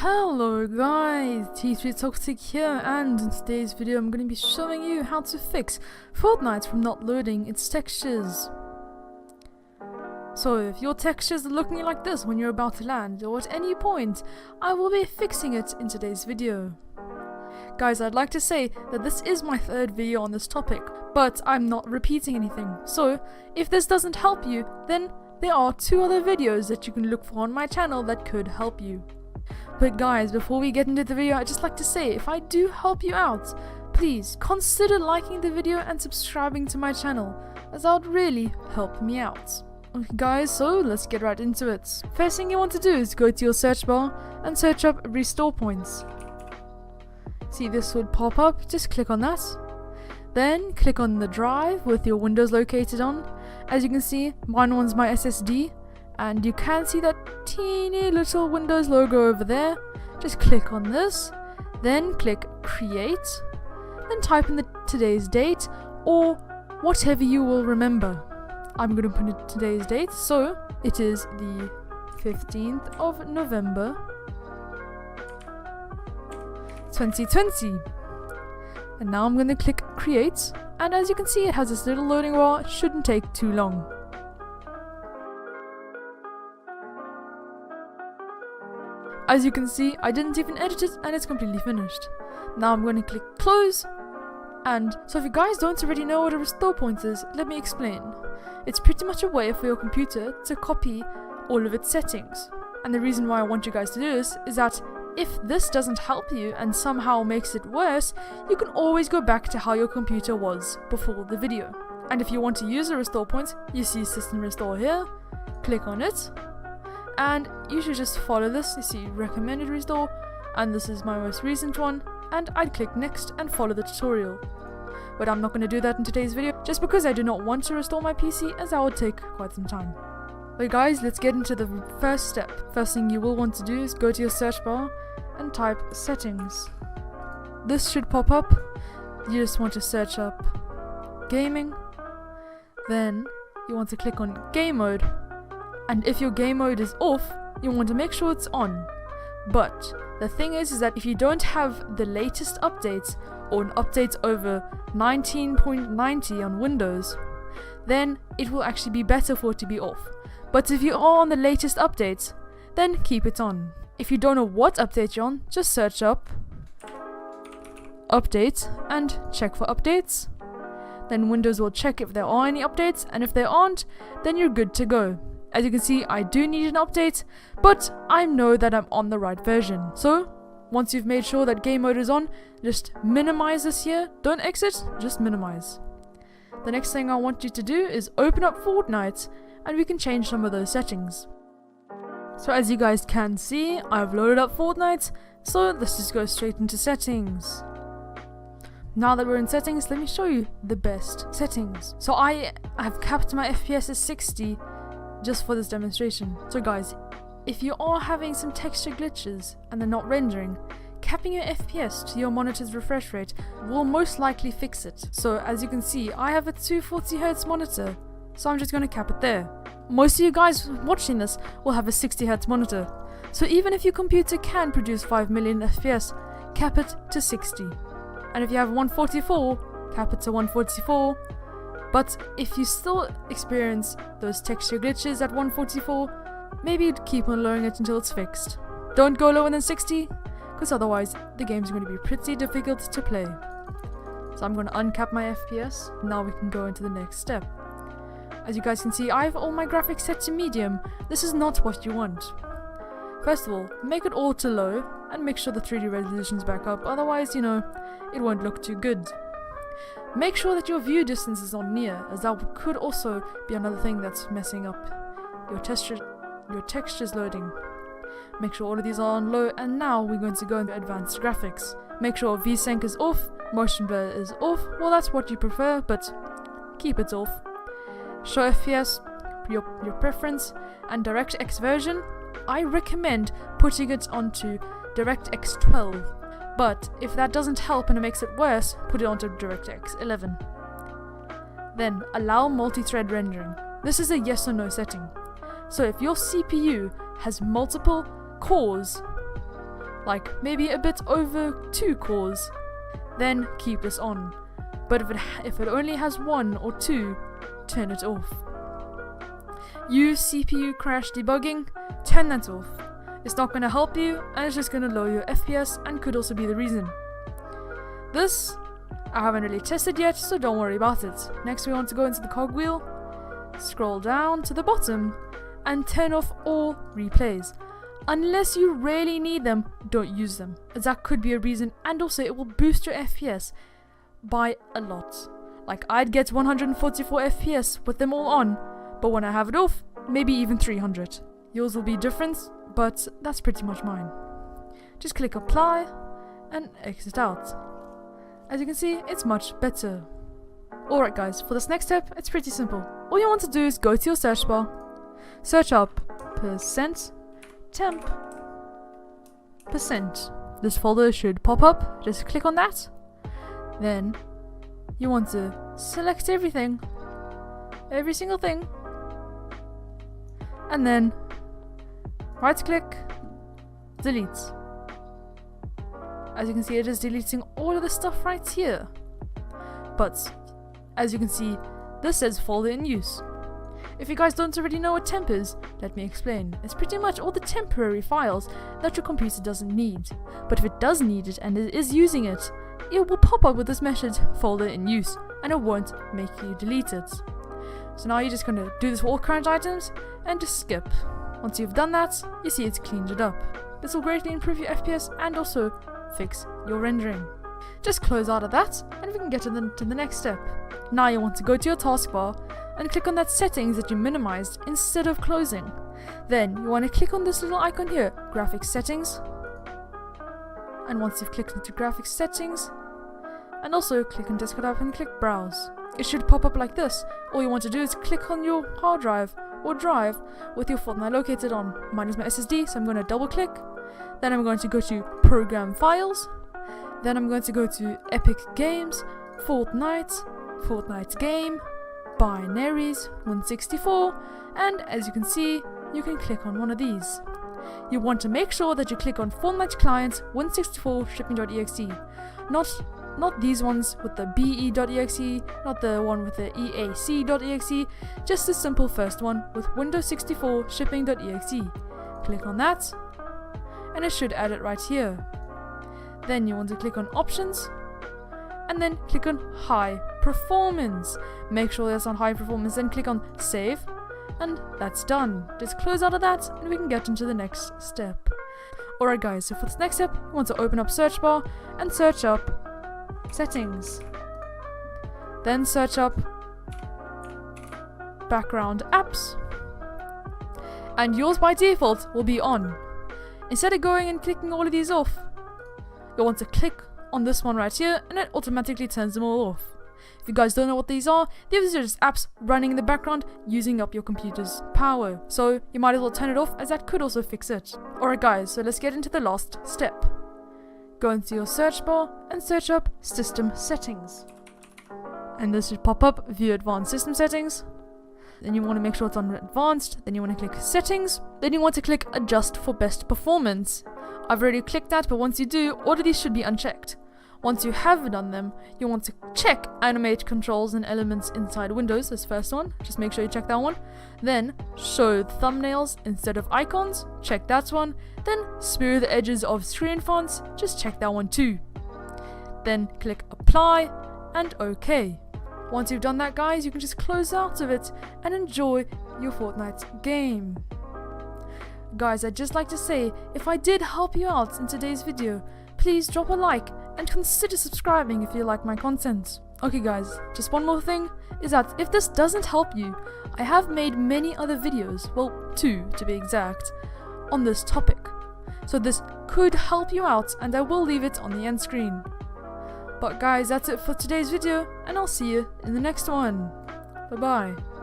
Hello guys, T3 Toxic here, and in today's video I'm going to be showing you how to fix Fortnite from not loading its textures. So if your textures are looking like this when you're about to land or at any point, I will be fixing it in today's video. Guys, I'd like to say that this is my third video on this topic, but I'm not repeating anything. So if this doesn't help you, then there are 2 other videos that you can look for on my channel that could help you. But guys, before we get into the video, I'd just like to say, if I do help you out, please consider liking the video and subscribing to my channel, as that would really help me out. Okay guys, so let's get right into it. First thing you want to do is go to your search bar and search up restore points. See, this would pop up, just click on that. Then click on the drive with your Windows located on. As you can see, mine one's my SSD. And you can see that teeny little Windows logo over there. Just click on this, then click create, then type in today's date or whatever you will remember. I'm going to put in today's date, so it is the 15th of November 2020. And now I'm going to click create, and as you can see it has this little loading bar. It shouldn't take too long. As you can see, I didn't even edit it and it's completely finished. Now I'm going to click close. And so if you guys don't already know what a restore point is, let me explain. It's pretty much a way for your computer to copy all of its settings. And the reason why I want you guys to do this is that if this doesn't help you and somehow makes it worse, you can always go back to how your computer was before the video. And if you want to use a restore point, you see system restore here, click on it. And you should just follow this. You see recommended restore, and this is my most recent one, and I'd click next and follow the tutorial. But I'm not going to do that in today's video, just because I do not want to restore my PC, as that would take quite some time. But guys, let's get into the first step. First thing you will want to do is go to your search bar and type settings. This should pop up. You just want to search up gaming, then you want to click on game mode. And if your game mode is off, you want to make sure it's on. But the thing is that if you don't have the latest updates or an update over 19.90 on Windows, then it will actually be better for it to be off. But if you are on the latest updates, then keep it on. If you don't know what update you're on, just search up update and check for updates. Then Windows will check if there are any updates, and if there aren't, then you're good to go. As you can see, I do need an update, but I know that I'm on the right version. So, once you've made sure that game mode is on, just minimize this here. Don't exit, just minimize. The next thing I want you to do is open up Fortnite, and we can change some of those settings. So as you guys can see, I've loaded up Fortnite, so let's just go straight into settings. Now that we're in settings, let me show you the best settings. So I have capped my FPS at 60, just for this demonstration. So guys, if you are having some texture glitches and they're not rendering, capping your FPS to your monitor's refresh rate will most likely fix it. So as you can see, I have a 240Hz monitor, so I'm just going to cap it there. Most of you guys watching this will have a 60Hz monitor, so even if your computer can produce 5 million FPS, cap it to 60. And if you have 144, cap it to 144. But if you still experience those texture glitches at 144, maybe keep on lowering it until it's fixed. Don't go lower than 60, because otherwise the game's going to be pretty difficult to play. So I'm going to uncap my FPS. Now we can go into the next step. As you guys can see, I have all my graphics set to medium. This is not what you want. First of all, make it all to low and make sure the 3D resolution's back up, otherwise, you know, it won't look too good. Make sure that your view distance is on near, as that could also be another thing that's messing up your textures loading. Make sure all of these are on low, and now we're going to go into advanced graphics. Make sure VSync is off, motion blur is off, well that's what you prefer, but keep it off. Show FPS, your preference, and DirectX version, I recommend putting it onto DirectX 12. But if that doesn't help and it makes it worse, put it onto DirectX 11. Then allow multi-thread rendering. This is a yes or no setting. So if your CPU has multiple cores, like maybe a bit over 2 cores, then keep this on. But if it only has 1 or 2, turn it off. Use CPU crash debugging, turn that off. It's not going to help you, and it's just going to lower your FPS and could also be the reason. This, I haven't really tested yet, so don't worry about it. Next we want to go into the cogwheel, scroll down to the bottom, and turn off all replays. Unless you really need them, don't use them, as that could be a reason, and also it will boost your FPS by a lot. Like, I'd get 144 FPS with them all on, but when I have it off, maybe even 300. Yours will be different, but that's pretty much mine. Just click apply and exit out. As you can see, it's much better. Alright guys, for this next step, it's pretty simple. All you want to do is go to your search bar, search up %temp %. This folder should pop up, just click on that. Then you want to select everything, every single thing, and then right click, delete. As you can see, it is deleting all of the stuff right here. But as you can see, this says folder in use. If you guys don't already know what temp is, let me explain. It's pretty much all the temporary files that your computer doesn't need. But if it does need it and it is using it, it will pop up with this message, folder in use, and it won't make you delete it. So now you're just going to do this for all current items and just skip. Once you've done that, you see it's cleaned it up. This will greatly improve your FPS and also fix your rendering. Just close out of that and we can get to the next step. Now you want to go to your taskbar and click on that settings that you minimized instead of closing. Then you want to click on this little icon here, graphics settings. And once you've clicked into graphics settings, and also click on desktop and click browse. It should pop up like this. All you want to do is click on your hard drive or drive with your Fortnite located on. Mine is my SSD, so I'm going to double click. Then I'm going to go to program files. Then I'm going to go to Epic Games, Fortnite game, binaries 164, and as you can see, you can click on one of these. You want to make sure that you click on Fortnite client 164 shipping.exe, not these ones with the be.exe, not the one with the eac.exe, just the simple first one with Windows 64 shipping.exe. Click on that, and it should add it right here. Then you want to click on options, and then click on high performance. Make sure that's on high performance, then click on save, and that's done. Just close out of that and we can get into the next step. Alright guys, so for this next step, you want to open up search bar and search up settings. Then search up background apps, and yours by default will be on. Instead of going and clicking all of these off, you'll want to click on this one right here and it automatically turns them all off. If you guys don't know what these are just apps running in the background using up your computer's power. So you might as well turn it off, as that could also fix it. Alright guys, so let's get into the last step. Go into your search bar and search up system settings. And this should pop up, view advanced system settings. Then you want to make sure it's on advanced, then you want to click settings, then you want to click adjust for best performance. I've already clicked that, but once you do, all of these should be unchecked. Once you have done them, you want to check animate controls and elements inside Windows, this first one, just make sure you check that one. Then show thumbnails instead of icons, check that one. Then smooth edges of screen fonts, just check that one too. Then click apply and OK. Once you've done that guys, you can just close out of it and enjoy your Fortnite game. Guys, I'd just like to say, if I did help you out in today's video, please drop a like and consider subscribing if you like my content. Okay guys, just one more thing, is that if this doesn't help you, I have made many other videos, well 2 to be exact, on this topic. So this could help you out and I will leave it on the end screen. But guys, that's it for today's video and I'll see you in the next one. Bye bye.